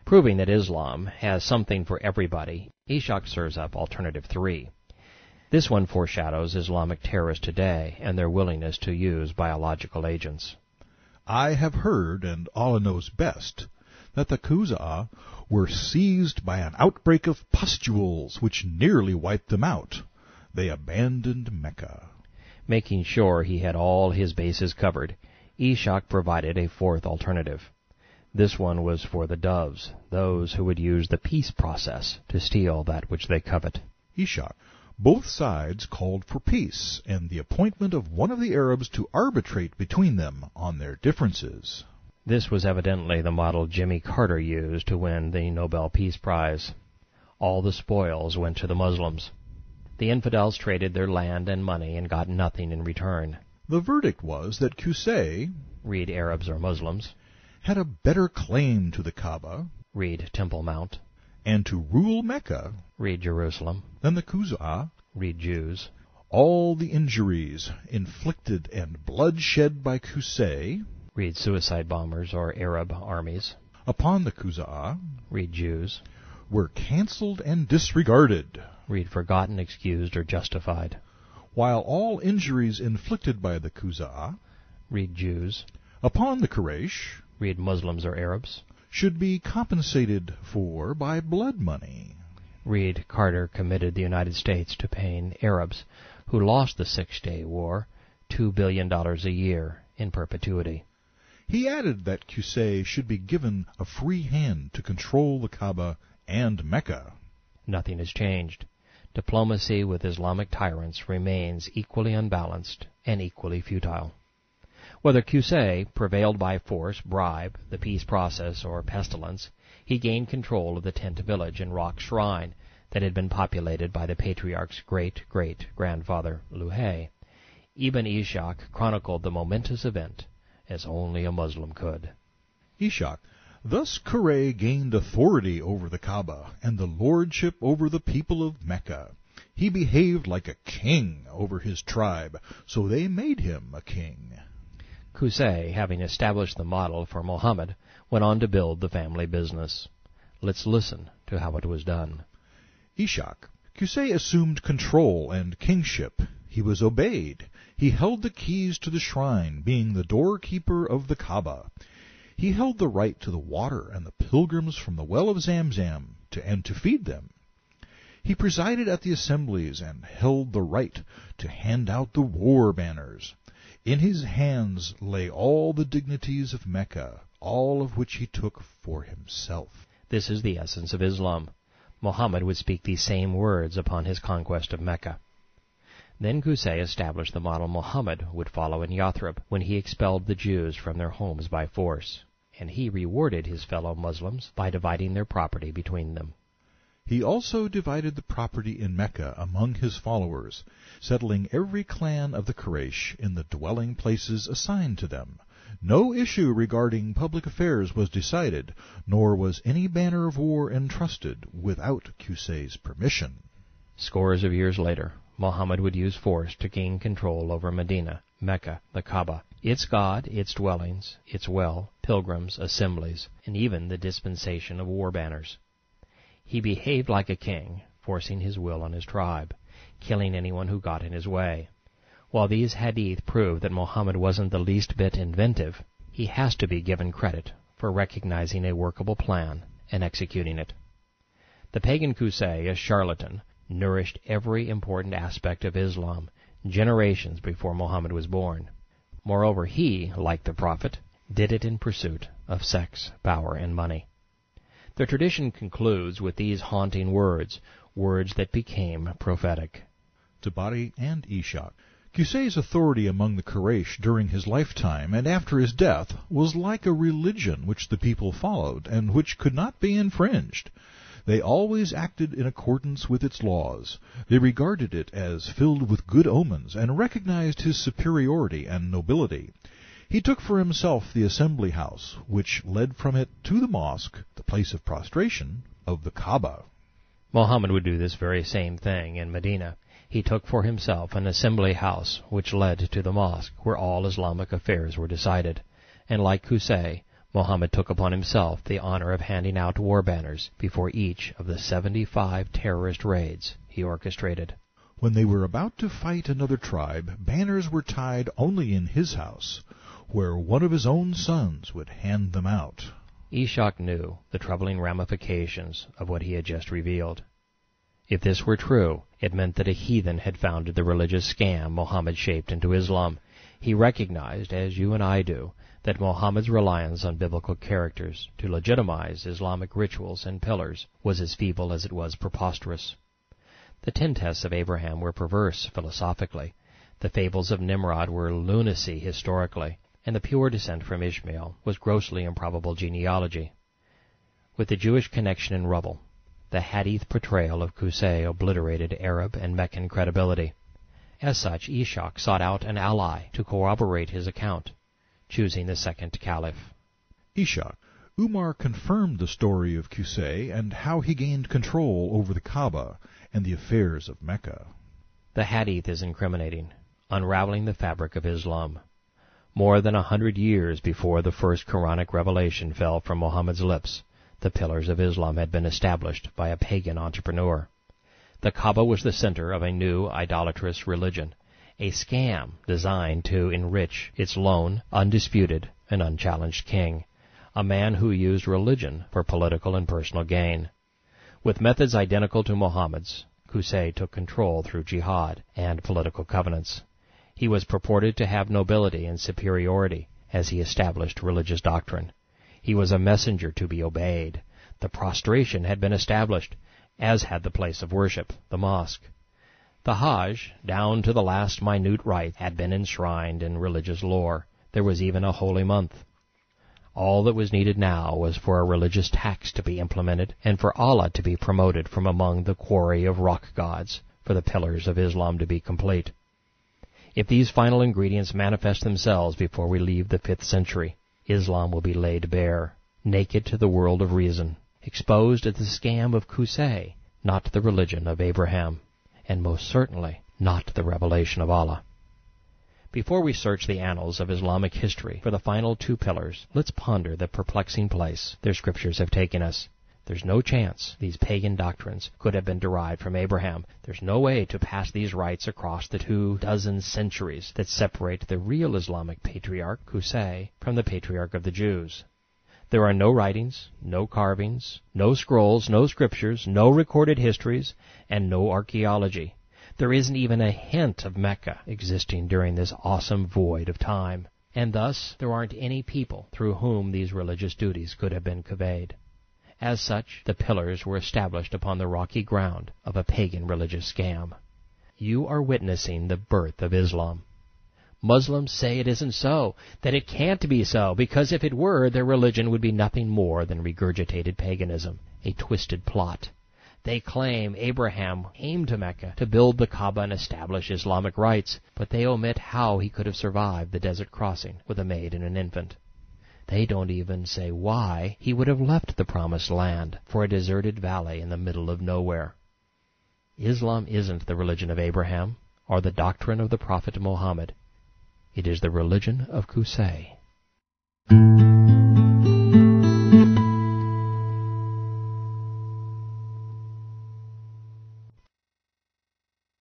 Proving that Islam has something for everybody, Ishaq serves up alternative 3. This one foreshadows Islamic terrorists today and their willingness to use biological agents. I have heard, and Allah knows best, that the Khuza were seized by an outbreak of pustules which nearly wiped them out. They abandoned Mecca. Making sure he had all his bases covered, Ishaq provided a 4th alternative. This one was for the doves, those who would use the peace process to steal that which they covet. Ishaq. Both sides called for peace and the appointment of one of the Arabs to arbitrate between them on their differences. This was evidently the model Jimmy Carter used to win the Nobel Peace Prize. All the spoils went to the Muslims. The infidels traded their land and money and got nothing in return. The verdict was that Qusayy, read Arabs or Muslims, had a better claim to the Kaaba, read Temple Mount, and to rule Mecca, read Jerusalem, than the Khuza, read Jews. All the injuries inflicted and blood shed by Qusayy, read suicide bombers or Arab armies, upon the Khuza, read Jews, were cancelled and disregarded, read forgotten, excused, or justified, while all injuries inflicted by the Khuza, read Jews, upon the Quraysh, read Muslims or Arabs, should be compensated for by blood money. Read Carter committed the United States to paying Arabs who lost the Six-Day War $2 billion a year in perpetuity. He added that Qusayy should be given a free hand to control the Kaaba and Mecca. Nothing has changed. Diplomacy with Islamic tyrants remains equally unbalanced and equally futile. Whether Qusayy prevailed by force, bribe, the peace process, or pestilence, he gained control of the tent village and rock shrine that had been populated by the patriarch's great-great-grandfather, Luhay. Ibn Ishaq chronicled the momentous event as only a Muslim could. Ishaq. Thus Qusayy gained authority over the Kaaba and the lordship over the people of Mecca. He behaved like a king over his tribe, so they made him a king. Qusayy, having established the model for Mohammad, went on to build the family business. Let's listen to how it was done. Ishaq. Qusayy assumed control and kingship. He was obeyed. He held the keys to the shrine, being the doorkeeper of the Kaaba. He held the right to the water and the pilgrims from the well of Zamzam and to feed them. He presided at the assemblies and held the right to hand out the war banners. In his hands lay all the dignities of Mecca, all of which he took for himself. This is the essence of Islam. Muhammad would speak these same words upon his conquest of Mecca. Then Qusayy established the model Muhammad would follow in Yathrib when he expelled the Jews from their homes by force, and he rewarded his fellow Muslims by dividing their property between them. He also divided the property in Mecca among his followers, settling every clan of the Quraysh in the dwelling places assigned to them. No issue regarding public affairs was decided, nor was any banner of war entrusted without Qusay's permission. Scores of years later, Muhammad would use force to gain control over Medina, Mecca, the Kaaba, its god, its dwellings, its well, pilgrims, assemblies, and even the dispensation of war banners. He behaved like a king, forcing his will on his tribe, killing anyone who got in his way. While these hadith prove that Muhammad wasn't the least bit inventive, he has to be given credit for recognizing a workable plan and executing it. The pagan Qusayy, a charlatan, nourished every important aspect of Islam generations before Muhammad was born. Moreover, he, like the Prophet, did it in pursuit of sex, power, and money. The tradition concludes with these haunting words, words that became prophetic. Tabarri and Ishaq. Qusay's authority among the Quraysh during his lifetime and after his death was like a religion which the people followed and which could not be infringed. They always acted in accordance with its laws. They regarded it as filled with good omens and recognized his superiority and nobility. He took for himself the assembly house, which led from it to the mosque, the place of prostration, of the Kaaba. Muhammad would do this very same thing in Medina. He took for himself an assembly house, which led to the mosque, where all Islamic affairs were decided. And like Qusayy, Mohammed took upon himself the honor of handing out war banners before each of the 75 terrorist raids he orchestrated. When they were about to fight another tribe, banners were tied only in his house, where one of his own sons would hand them out. Ishaq knew the troubling ramifications of what he had just revealed. If this were true, it meant that a heathen had founded the religious scam Mohammed shaped into Islam. He recognized, as you and I do, that Mohammed's reliance on biblical characters to legitimize Islamic rituals and pillars was as feeble as it was preposterous. The 10 tests of Abraham were perverse philosophically, the fables of Nimrod were lunacy historically, and the pure descent from Ishmael was grossly improbable genealogy. With the Jewish connection in rubble, the hadith portrayal of Qusayy obliterated Arab and Meccan credibility. As such, Ishaq sought out an ally to corroborate his account, choosing the second caliph. Ishaq. Umar confirmed the story of Qusayy and how he gained control over the Kaaba and the affairs of Mecca. The hadith is incriminating, unraveling the fabric of Islam. More than 100 years before the first Quranic revelation fell from Muhammad's lips, the pillars of Islam had been established by a pagan entrepreneur. The Kaaba was the center of a new idolatrous religion, a scam designed to enrich its lone, undisputed, and unchallenged king, a man who used religion for political and personal gain. With methods identical to Muhammad's, Qusayy took control through jihad and political covenants. He was purported to have nobility and superiority as he established religious doctrine. He was a messenger to be obeyed. The prostration had been established, as had the place of worship, the mosque. The Hajj, down to the last minute rite, had been enshrined in religious lore. There was even a holy month. All that was needed now was for a religious tax to be implemented, and for Allah to be promoted from among the quarry of rock gods, for the pillars of Islam to be complete. If these final ingredients manifest themselves before we leave the 5th century, Islam will be laid bare, naked to the world of reason, exposed as the scam of Qusayy, not the religion of Abraham, and most certainly not the revelation of Allah. Before we search the annals of Islamic history for the final 2 pillars, let's ponder the perplexing place their scriptures have taken us. There's no chance these pagan doctrines could have been derived from Abraham. There's no way to pass these rites across the 24 centuries that separate the real Islamic patriarch, Qusayy, from the patriarch of the Jews. There are no writings, no carvings, no scrolls, no scriptures, no recorded histories, and no archaeology. There isn't even a hint of Mecca existing during this awesome void of time, and thus there aren't any people through whom these religious duties could have been conveyed. As such, the pillars were established upon the rocky ground of a pagan religious scam. You are witnessing the birth of Islam. Muslims say it isn't so, that it can't be so, because if it were, their religion would be nothing more than regurgitated paganism, a twisted plot. They claim Abraham came to Mecca to build the Kaaba and establish Islamic rites, but they omit how he could have survived the desert crossing with a maid and an infant. They don't even say why he would have left the promised land for a deserted valley in the middle of nowhere. Islam isn't the religion of Abraham or the doctrine of the Prophet Mohammed. It is the religion of Qusayy.